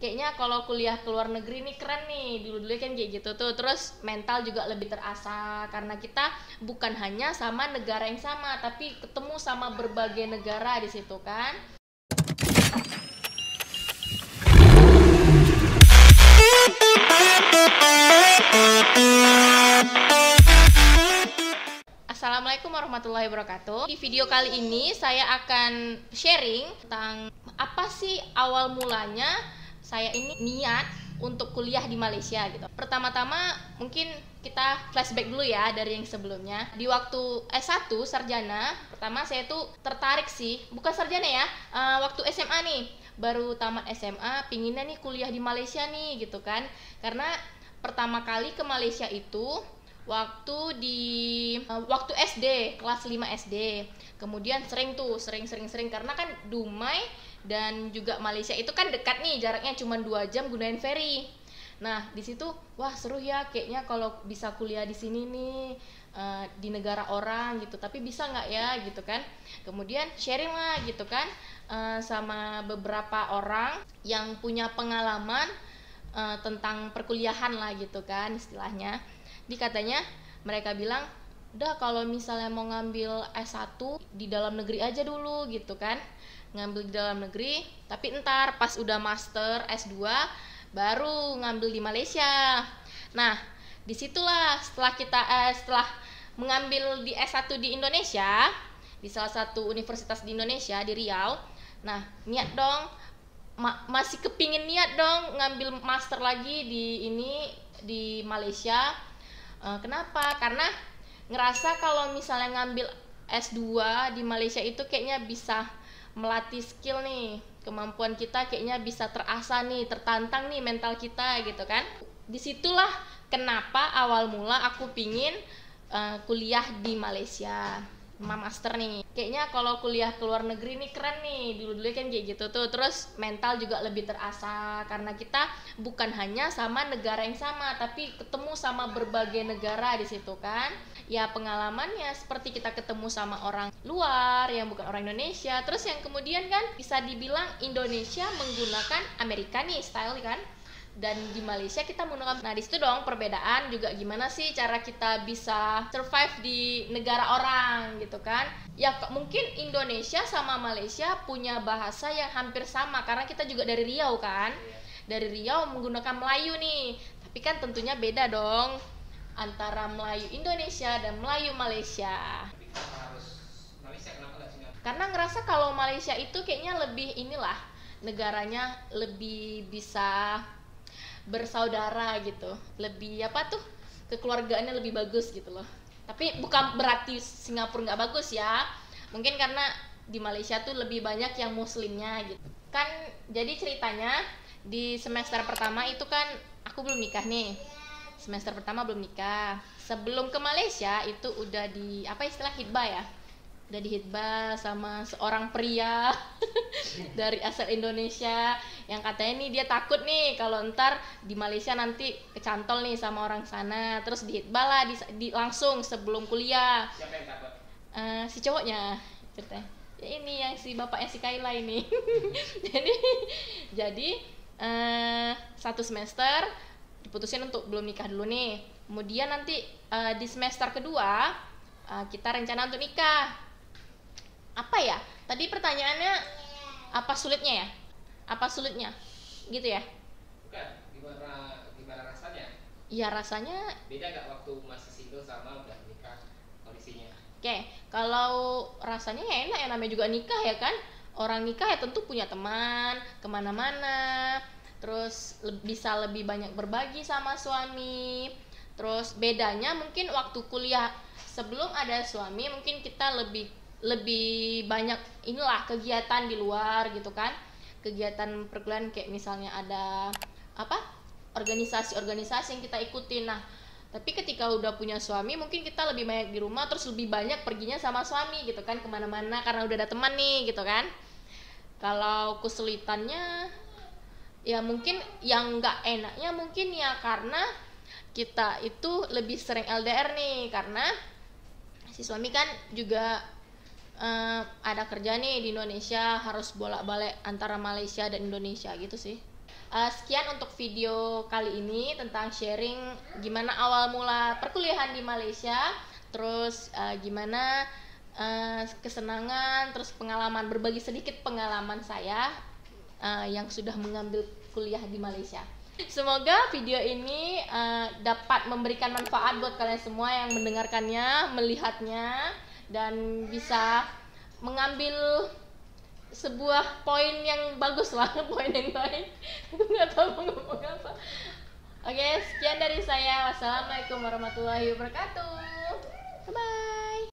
kayaknya kalau kuliah ke luar negeri nih keren nih, dulu-dulu kan kayak gitu tuh. Terus mental juga lebih terasa karena kita bukan hanya sama negara yang sama, tapi ketemu sama berbagai negara di situ kan. Assalamualaikum warahmatullahi wabarakatuh. Di video kali ini saya akan sharing tentang apa sih awal mulanya saya ini niat untuk kuliah di Malaysia gitu. Pertama-tama mungkin kita flashback dulu ya dari yang sebelumnya. Di waktu S1 sarjana, pertama saya tuh tertarik sih, bukan sarjana ya, waktu SMA nih, baru tamat SMA, pinginnya nih kuliah di Malaysia nih gitu kan. Karena pertama kali ke Malaysia itu waktu SD kelas 5 SD. Kemudian sering karena kan Dumai dan juga Malaysia itu kan dekat nih, jaraknya cuma 2 jam gunain ferry. Nah di situ wah seru ya, kayaknya kalau bisa kuliah di sini nih, di negara orang gitu, tapi bisa nggak ya gitu kan. Kemudian sharing lah gitu kan, sama beberapa orang yang punya pengalaman tentang perkuliahan lah gitu kan istilahnya. Katanya mereka bilang udah kalau misalnya mau ngambil S1 di dalam negeri aja dulu gitu kan, ngambil di dalam negeri, tapi ntar pas udah master S2 baru ngambil di Malaysia. Nah disitulah setelah mengambil di S1 di Indonesia, di salah satu universitas di Indonesia di Riau, nah niat dong, masih kepingin niat dong ngambil master lagi di Malaysia. Kenapa? Karena ngerasa kalau misalnya ngambil S2 di Malaysia itu kayaknya bisa melatih skill nih, kemampuan kita kayaknya bisa terasah nih, tertantang nih mental kita gitu kan. Disitulah kenapa awal mula aku pingin kuliah di Malaysia, master nih. Kayaknya kalau kuliah ke luar negeri nih keren nih, dulu-dulu kan kayak gitu tuh. Terus mental juga lebih terasa karena kita bukan hanya sama negara yang sama, tapi ketemu sama berbagai negara di situ kan. Ya pengalamannya seperti kita ketemu sama orang luar yang bukan orang Indonesia. Terus yang kemudian kan bisa dibilang Indonesia menggunakan Amerika nih style kan, dan di Malaysia kita menggunakan. Nah disitu dong perbedaan juga, gimana sih cara kita bisa survive di negara orang gitu kan. Ya mungkin Indonesia sama Malaysia punya bahasa yang hampir sama karena kita juga dari Riau kan, dari Riau menggunakan Melayu nih, tapi kan tentunya beda dong antara Melayu Indonesia dan Melayu Malaysia. Karena ngerasa kalau Malaysia itu kayaknya lebih inilah, negaranya lebih bisa bersaudara gitu, lebih apa tuh, kekeluargaannya lebih bagus gitu loh. Tapi bukan berarti Singapura nggak bagus ya, mungkin karena di Malaysia tuh lebih banyak yang muslimnya gitu kan. Jadi ceritanya di semester pertama itu kan aku belum nikah nih, semester pertama belum nikah. Sebelum ke Malaysia itu udah di apa istilah hitbah ya, udah dihitbah sama seorang pria dari asal Indonesia yang katanya nih dia takut nih kalau ntar di Malaysia nanti kecantol nih sama orang sana. Terus dihitbah lah langsung sebelum kuliah. Siapa yang takut? Si cowoknya ceritanya ya, ini yang si bapaknya si Kaila ini. jadi satu semester diputusin untuk belum nikah dulu nih. Kemudian nanti di semester kedua kita rencana untuk nikah. Apa ya tadi pertanyaannya, apa sulitnya ya, apa sulitnya gitu ya? Bukan, gimana rasanya? Iya rasanya Beda nggak waktu masih single sama udah nikah kondisinya? Oke, kalau rasanya ya enak ya, namanya juga nikah ya kan. Orang nikah ya tentu punya teman kemana-mana, terus bisa lebih banyak berbagi sama suami. Terus bedanya mungkin waktu kuliah sebelum ada suami, mungkin kita lebih banyak inilah kegiatan di luar gitu kan, kegiatan perkuliahan kayak misalnya ada apa organisasi-organisasi yang kita ikutin. Nah tapi ketika udah punya suami mungkin kita lebih banyak di rumah, terus lebih banyak perginya sama suami gitu kan kemana-mana karena udah ada teman nih gitu kan. Kalau kesulitannya ya mungkin yang nggak enaknya mungkin ya karena kita itu lebih sering LDR nih, karena si suami kan juga ada kerja nih di Indonesia, harus bolak-balik antara Malaysia dan Indonesia gitu sih. Sekian untuk video kali ini tentang sharing gimana awal mula perkuliahan di Malaysia, terus gimana kesenangan, terus pengalaman, berbagi sedikit pengalaman saya yang sudah mengambil kuliah di Malaysia. Semoga video ini dapat memberikan manfaat buat kalian semua yang mendengarkannya, melihatnya, dan bisa mengambil sebuah poin yang bagus lah, poin yang baik. Aku nggak tahu mau ngomong apa. Oke, sekian dari saya. Wassalamualaikum warahmatullahi wabarakatuh. Bye bye.